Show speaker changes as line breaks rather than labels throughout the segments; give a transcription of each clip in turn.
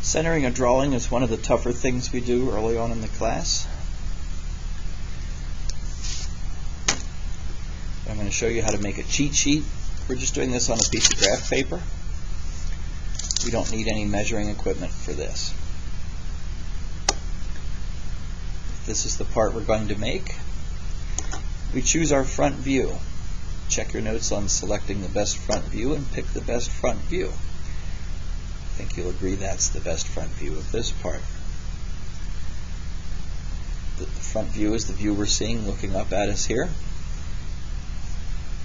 Centering a drawing is one of the tougher things we do early on in the class. I'm going to show you how to make a cheat sheet. We're just doing this on a piece of graph paper. We don't need any measuring equipment for this. This is the part we're going to make. We choose our front view. Check your notes on selecting the best front view and pick the best front view. I think you'll agree that's the best front view of this part. The front view is the view we're seeing looking up at us here.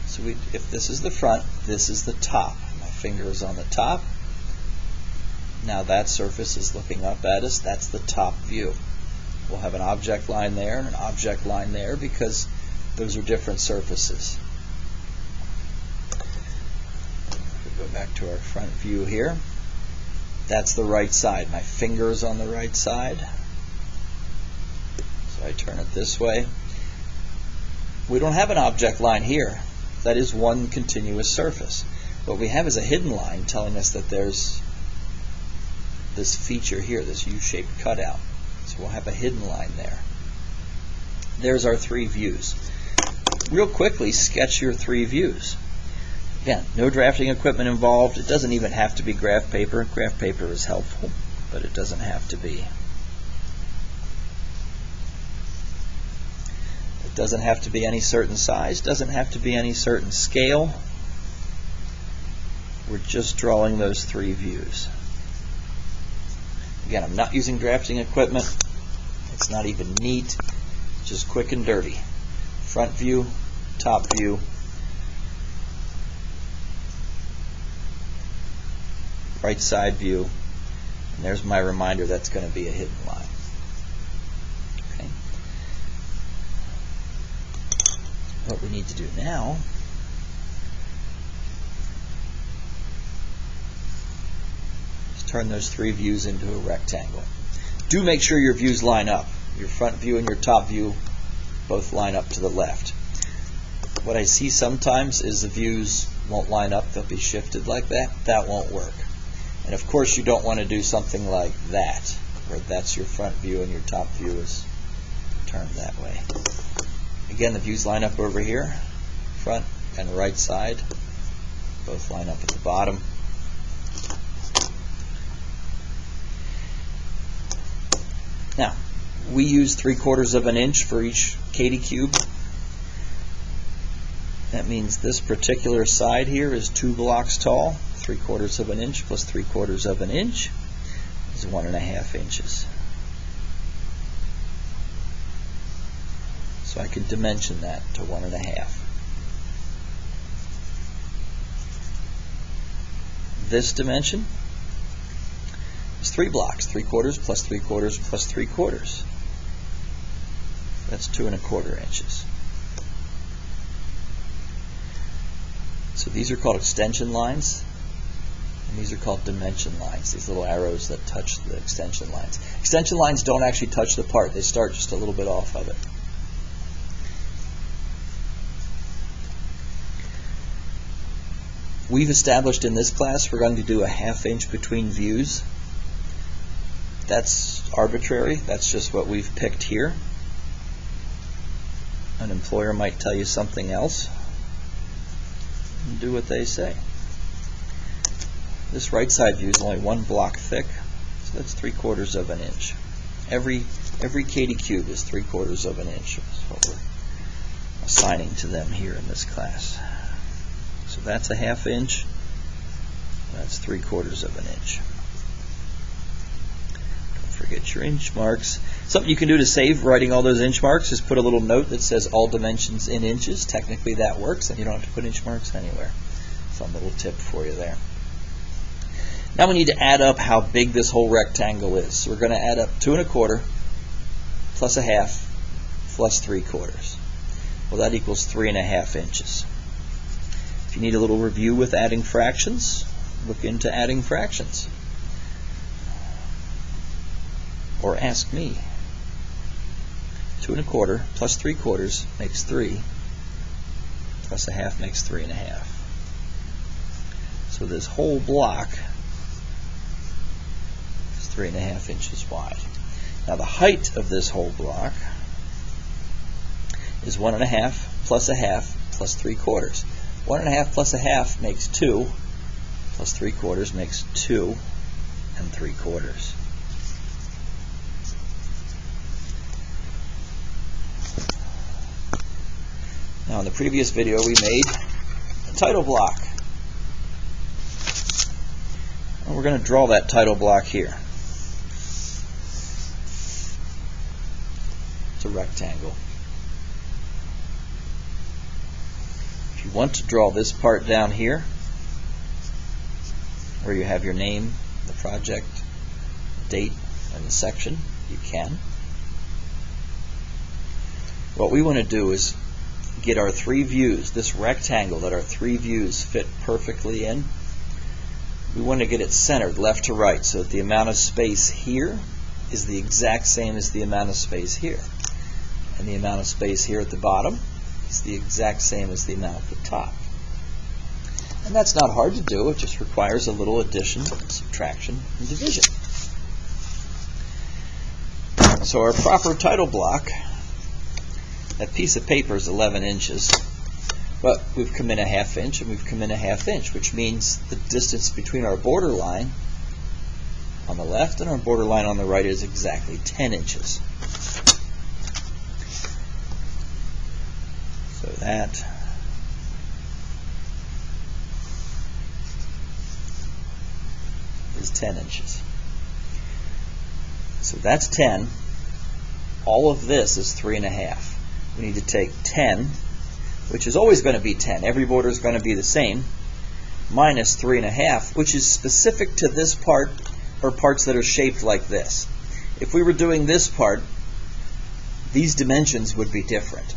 So if this is the front, this is the top. My finger is on the top. Now that surface is looking up at us. That's the top view. We'll have an object line there and an object line there because those are different surfaces. We'll go back to our front view here. That's the right side. My finger is on the right side. So I turn it this way. We don't have an object line here. That is one continuous surface. What we have is a hidden line telling us that there's this feature here, this U-shaped cutout. So we'll have a hidden line there. There's our three views. Real quickly, sketch your three views. Again, no drafting equipment involved. It doesn't even have to be graph paper. Graph paper is helpful, but it doesn't have to be. It doesn't have to be any certain size, doesn't have to be any certain scale. We're just drawing those three views. Again, I'm not using drafting equipment. It's not even neat, just quick and dirty. Front view, top view, right side view, and there's my reminder that's going to be a hidden line. Okay. What we need to do now is turn those three views into a rectangle. Do make sure your views line up. Your front view and your top view both line up to the left. What I see sometimes is the views won't line up. They'll be shifted like that. That won't work. And of course you don't want to do something like that, where that's your front view and your top view is turned that way. Again, the views line up over here. Front and right side both line up at the bottom. Now, we use 3/4 of an inch for each Katie cube. That means this particular side here is 2 blocks tall. 3/4 of an inch plus 3/4 of an inch is 1.5 inches. So I can dimension that to 1.5. This dimension is 3 blocks. 3/4 plus 3/4 plus 3/4. That's 2.25 inches. So these are called extension lines. And these are called dimension lines, these little arrows that touch the extension lines. Extension lines don't actually touch the part. They start just a little bit off of it. We've established in this class we're going to do a 1/2 inch between views. That's arbitrary. That's just what we've picked here. An employer might tell you something else. Do what they say. This right side view is only 1 block thick, so that's 3/4 of an inch. Every Katie cube is 3/4 of an inch. That's what we're assigning to them here in this class. So that's a 1/2 inch. That's 3/4 of an inch. Don't forget your inch marks. Something you can do to save writing all those inch marks is put a little note that says all dimensions in inches. Technically that works, and you don't have to put inch marks anywhere. Fun little tip for you there. Now we need to add up how big this whole rectangle is. So we're going to add up 2.25 plus 1/2 plus 3/4. Well, that equals 3.5 inches. If you need a little review with adding fractions, look into adding fractions. Or ask me. 2.25 plus 3/4 makes 3, plus 1/2 makes 3.5. So this whole block is 3.5 inches wide. Now the height of this whole block is 1.5 plus 1/2 plus 3/4. 1.5 plus 1/2 makes 2, plus 3/4 makes 2 3/4. Now in the previous video we made a title block. And we're going to draw that title block here. It's a rectangle. If you want to draw this part down here, where you have your name, the project, date, and the section, you can. What we want to do is get our 3 views, this rectangle that our 3 views fit perfectly in. We want to get it centered left to right so that the amount of space here is the exact same as the amount of space here. And the amount of space here at the bottom is the exact same as the amount at the top. And that's not hard to do, it just requires a little addition, subtraction, and division. So our proper title block, that piece of paper is 11 inches, but we've come in 1/2 inch and we've come in 1/2 inch, which means the distance between our border line on the left and our border line on the right is exactly 10 inches. So that is 10 inches. So that's 10. All of this is 3.5. We need to take 10, which is always going to be 10. Every border is going to be the same, minus 3.5, which is specific to this part or parts that are shaped like this. If we were doing this part, these dimensions would be different.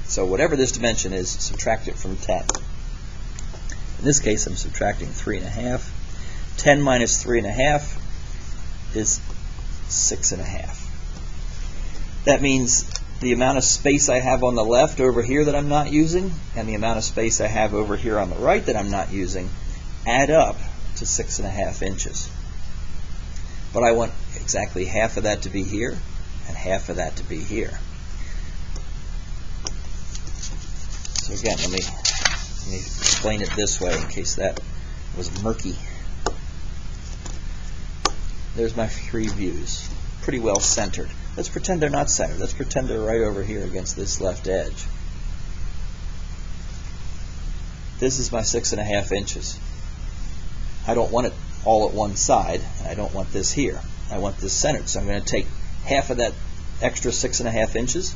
So whatever this dimension is, subtract it from 10. In this case, I'm subtracting 3.5. 10 minus 3.5 is 6.5. That means the amount of space I have on the left over here that I'm not using and the amount of space I have over here on the right that I'm not using add up to 6.5 inches. But I want exactly half of that to be here and half of that to be here. So again, let me explain it this way in case that was murky. There's my 3 views, pretty well centered. Let's pretend they're not centered. Let's pretend they're right over here against this left edge. This is my 6.5 inches. I don't want it all at one side, and I don't want this here. I want this centered, so I'm going to take half of that extra 6.5 inches,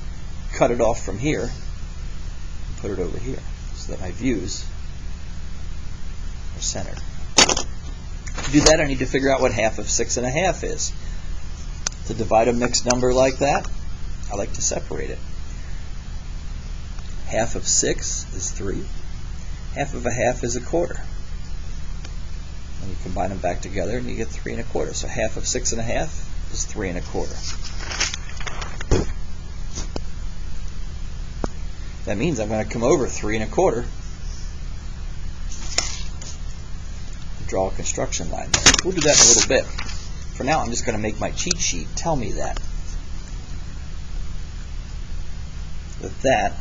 cut it off from here, and put it over here, so that my views are centered. To do that, I need to figure out what half of 6.5 is. To divide a mixed number like that, I like to separate it. Half of 6 is 3. Half of 1/2 is 1/4. And you combine them back together and you get 3 1/4. So half of 6.5 is 3 1/4. That means I'm going to come over 3 1/4 and draw a construction line there. We'll do that in a little bit. For now, I'm just going to make my cheat sheet tell me that. That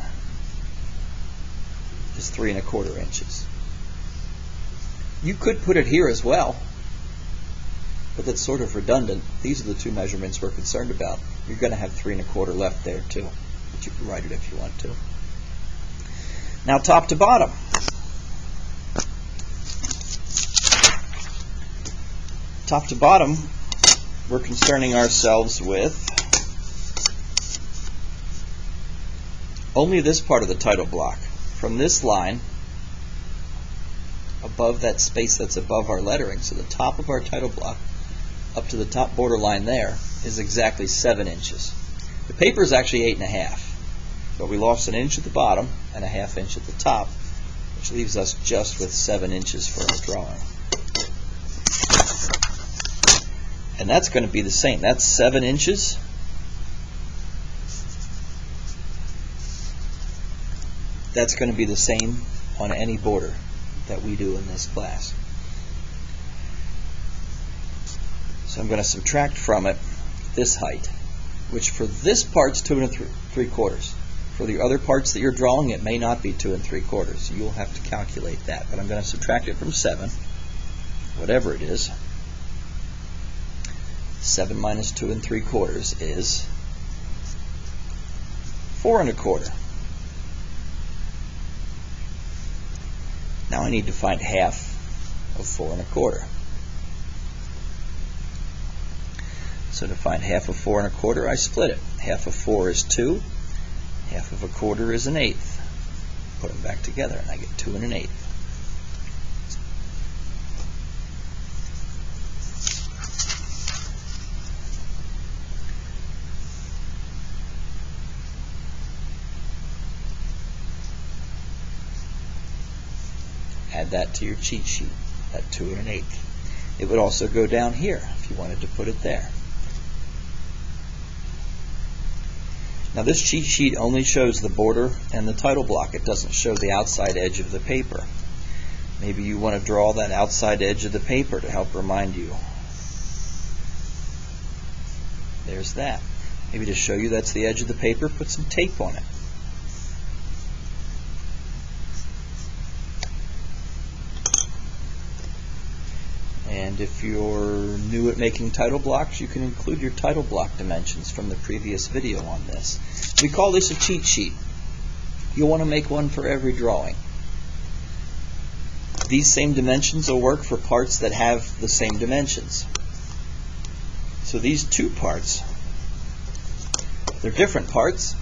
is 3 1/4 inches. You could put it here as well, but that's sort of redundant. These are the 2 measurements we're concerned about. You're going to have 3 1/4 left there too, but you can write it if you want to. Now top to bottom. Top to bottom, we're concerning ourselves with only this part of the title block. From this line, above that space that's above our lettering, so the top of our title block up to the top border line there is exactly 7 inches. The paper is actually 8.5, but we lost an inch at the bottom and 1/2 inch at the top, which leaves us just with 7 inches for our drawing. And that's going to be the same. That's 7 inches. That's going to be the same on any border that we do in this class. So I'm going to subtract from it this height, which for this part's 2 3/4. For the other parts that you're drawing, it may not be 2 3/4. So you'll have to calculate that. But I'm going to subtract it from 7, whatever it is. 7 minus 2 3/4 is 4 1/4. Now I need to find half of 4 1/4. So to find half of 4 1/4, I split it. Half of 4 is 2. Half of 1/4 is 1/8. Put them back together, and I get 2 1/8. Add that to your cheat sheet, that 2 1/8. It would also go down here if you wanted to put it there. Now this cheat sheet only shows the border and the title block. It doesn't show the outside edge of the paper. Maybe you want to draw that outside edge of the paper to help remind you. There's that. Maybe to show you that's the edge of the paper, put some tape on it. And if you're new at making title blocks, you can include your title block dimensions from the previous video on this. We call this a cheat sheet. You'll want to make one for every drawing. These same dimensions will work for parts that have the same dimensions. So these two parts, they're different parts,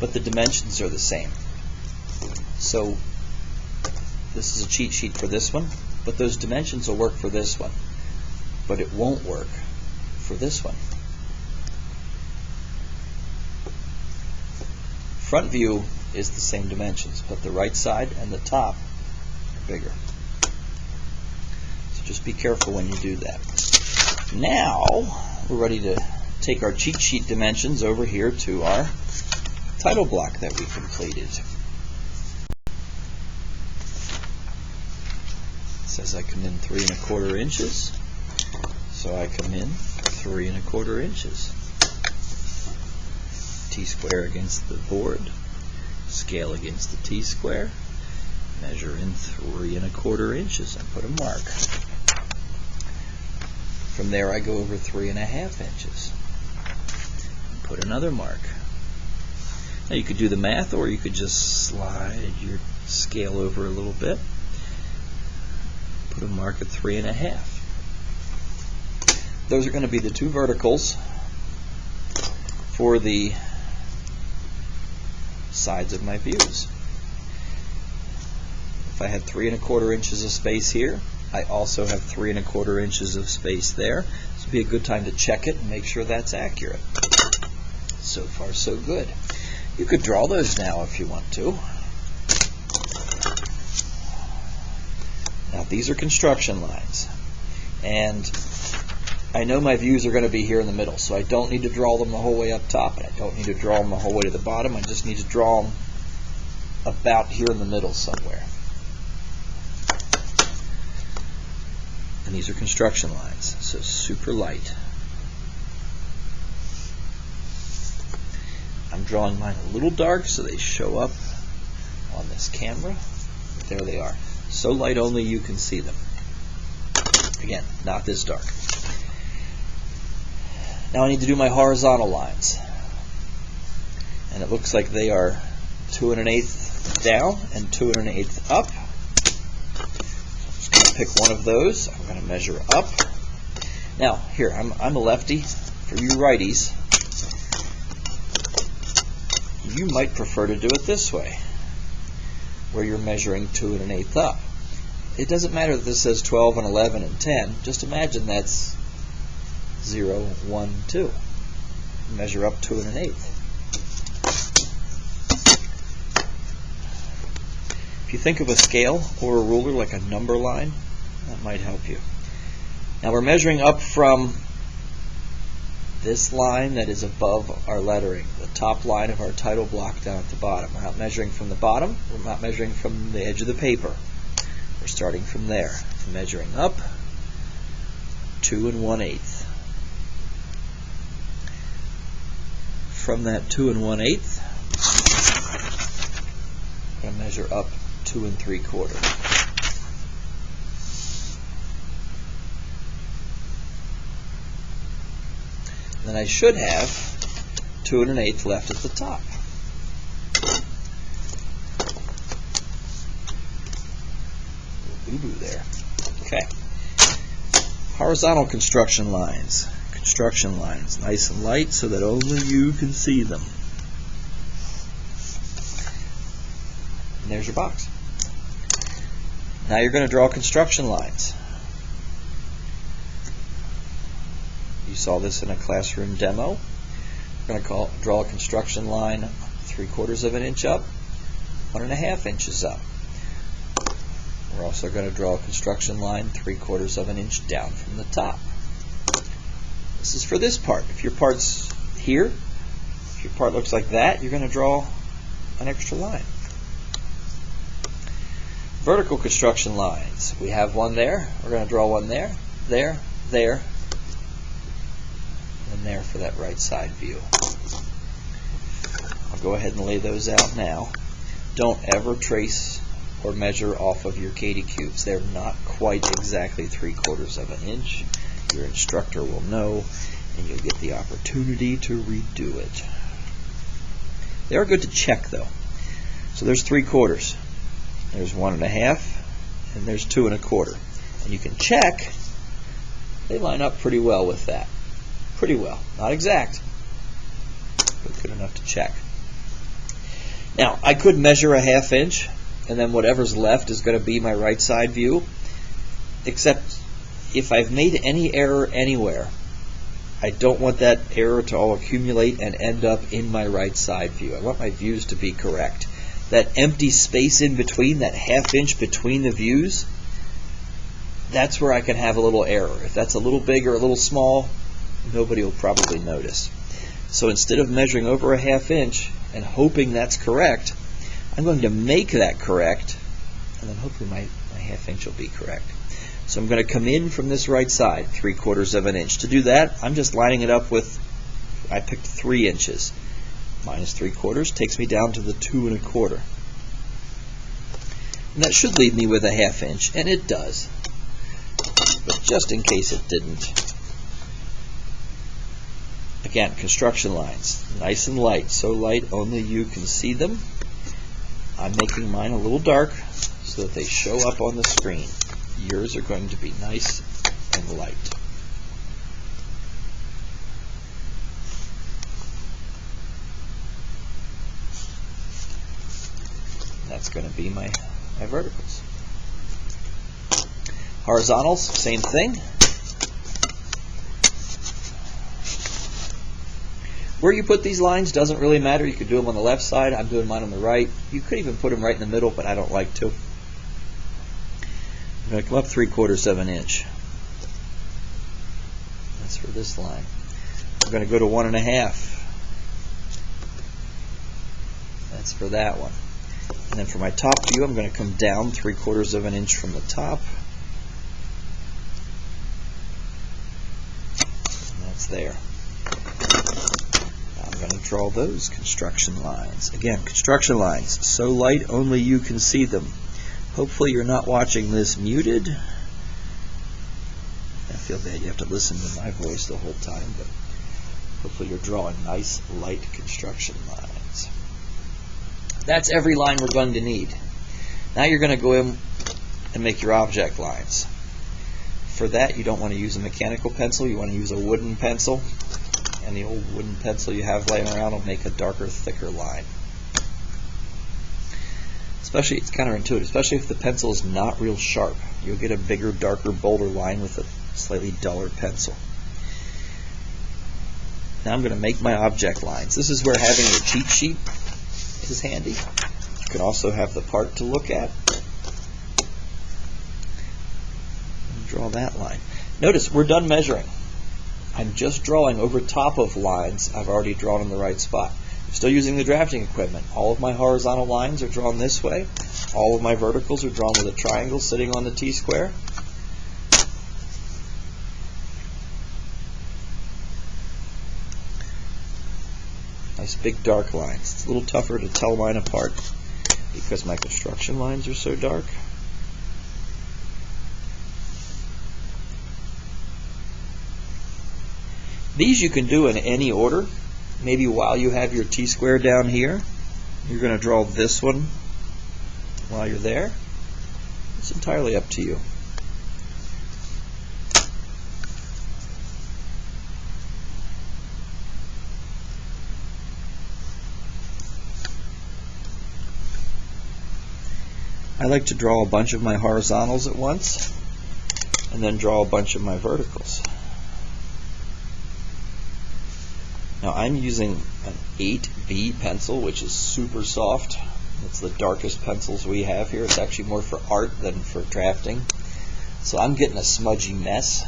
but the dimensions are the same. So this is a cheat sheet for this one, but those dimensions will work for this one, but it won't work for this one. Front view is the same dimensions, but the right side and the top are bigger. So just be careful when you do that. Now we're ready to take our cheat sheet dimensions over here to our title block that we completed. It says I come in 3 1/4 inches, so I come in 3 1/4 inches. T-square against the board, scale against the T-square, measure in 3 1/4 inches and put a mark. From there I go over 3 1/2 inches and put another mark. Now you could do the math, or you could just slide your scale over a little bit. Put a mark at 3 1/2. Those are going to be the two verticals for the sides of my views. If I had 3 1/4 inches of space here, I also have 3 1/4 inches of space there. This would be a good time to check it and make sure that's accurate. So far, so good. You could draw those now if you want to. Now these are construction lines, and I know my views are going to be here in the middle, so I don't need to draw them the whole way up top, and I don't need to draw them the whole way to the bottom. I just need to draw them about here in the middle somewhere. And these are construction lines, so super light. I'm drawing mine a little dark so they show up on this camera. There they are. So light only you can see them. Again, not this dark. Now I need to do my horizontal lines. And it looks like they are 2 1/8 down and 2 1/8 up. I'm just going to pick one of those. I'm going to measure up. Now, here, I'm a lefty. For you righties, you might prefer to do it this way, where you're measuring 2 1/8 up. It doesn't matter that this says 12 and 11 and 10. Just imagine that's 0, 1, 2. Measure up 2 1/8. If you think of a scale or a ruler like a number line, that might help you. Now we're measuring up from this line that is above our lettering, the top line of our title block down at the bottom. We're not measuring from the bottom. We're not measuring from the edge of the paper. We're starting from there. Measuring up 2 1/8. From that 2 1/8, I'm going to measure up 2 3/4. Then I should have 2 1/8 left at the top. Boo-boo there. Okay. Horizontal construction lines. Construction lines, nice and light so that only you can see them. And there's your box. Now you're going to draw construction lines. You saw this in a classroom demo. We're going to draw a construction line 3/4 of an inch up, 1 1/2 inches up. We're also going to draw a construction line 3/4 of an inch down from the top. This is for this part. If your part's here, if your part looks like that, you're going to draw an extra line. Vertical construction lines. We have one there. We're going to draw one there, there, there, and there for that right side view. I'll go ahead and lay those out now. Don't ever trace or measure off of your Katie cubes. They're not quite exactly 3/4 of an inch. Your instructor will know, and you'll get the opportunity to redo it. They are good to check, though. So there's 3/4. There's 1 1/2, and there's 2 1/4. And you can check. They line up pretty well with that. Pretty well. Not exact, but good enough to check. Now, I could measure a 1/2 inch, and then whatever's left is going to be my right side view, except if I've made any error anywhere, I don't want that error to all accumulate and end up in my right side view. I want my views to be correct. That empty space in between, that 1/2 inch between the views, that's where I can have a little error. If that's a little big or a little small, nobody will probably notice. So instead of measuring over a 1/2 inch and hoping that's correct, I'm going to make that correct, and then hopefully my 1/2 inch will be correct. So I'm going to come in from this right side, 3/4 of an inch. To do that, I'm just lining it up with, I picked 3 inches. Minus 3/4 takes me down to the 2 1/4. And that should leave me with a 1/2 inch, and it does. But just in case it didn't. Again, construction lines, nice and light, so light only you can see them. I'm making mine a little dark so that they show up on the screen. Yours are going to be nice and light. That's going to be my verticals. Horizontals, same thing. Where you put these lines doesn't really matter. You could do them on the left side. I'm doing mine on the right. You could even put them right in the middle, but I don't like to. I'm going to come up 3/4 of an inch. That's for this line. I'm going to go to 1 1/2. That's for that one. And then for my top view, I'm going to come down 3/4 of an inch from the top. And that's there. Now I'm going to draw those construction lines. Again, construction lines, so light only you can see them. Hopefully you're not watching this muted. I feel bad you have to listen to my voice the whole time, but hopefully you're drawing nice, light construction lines. That's every line we're going to need. Now you're going to go in and make your object lines. For that, you don't want to use a mechanical pencil. You want to use a wooden pencil. And the old wooden pencil you have laying around will make a darker, thicker line. Especially, it's counterintuitive, especially if the pencil is not real sharp. You'll get a bigger, darker, bolder line with a slightly duller pencil. Now I'm going to make my object lines. This is where having your cheat sheet is handy. You can also have the part to look at. And draw that line. Notice, we're done measuring. I'm just drawing over top of lines I've already drawn in the right spot. I'm still using the drafting equipment. All of my horizontal lines are drawn this way. All of my verticals are drawn with a triangle sitting on the T-square. nice big dark lines. It's a little tougher to tell mine apart because my construction lines are so dark. These you can do in any order. Maybe while you have your T-square down here, you're going to draw this one while you're there. It's entirely up to you. I like to draw a bunch of my horizontals at once and then draw a bunch of my verticals. Now I'm using an 8B pencil, which is super soft. It's the darkest pencils we have here. It's actually more for art than for drafting. So I'm getting a smudgy mess.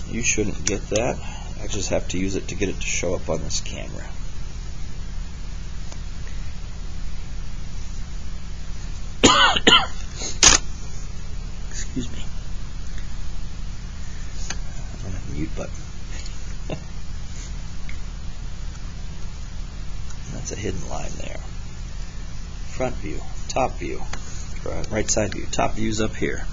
You shouldn't get that. I just have to use it to get it to show up on this camera. Excuse me. I'm on a mute button. That's a hidden line there. Front view, top view, right side view. Top view's up here.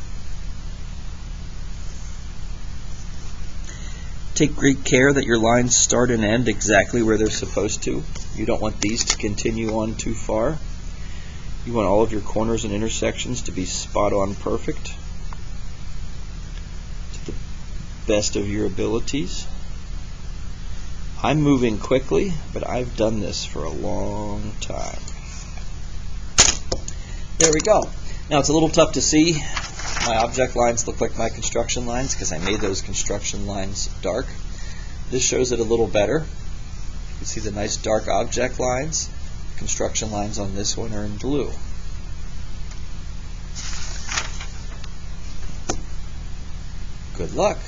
Take great care that your lines start and end exactly where they're supposed to. You don't want these to continue on too far. You want all of your corners and intersections to be spot on perfect to the best of your abilities. I'm moving quickly, but I've done this for a long time. There we go. Now it's a little tough to see. My object lines look like my construction lines because I made those construction lines dark. This shows it a little better. You can see the nice dark object lines. Construction lines on this one are in blue. Good luck.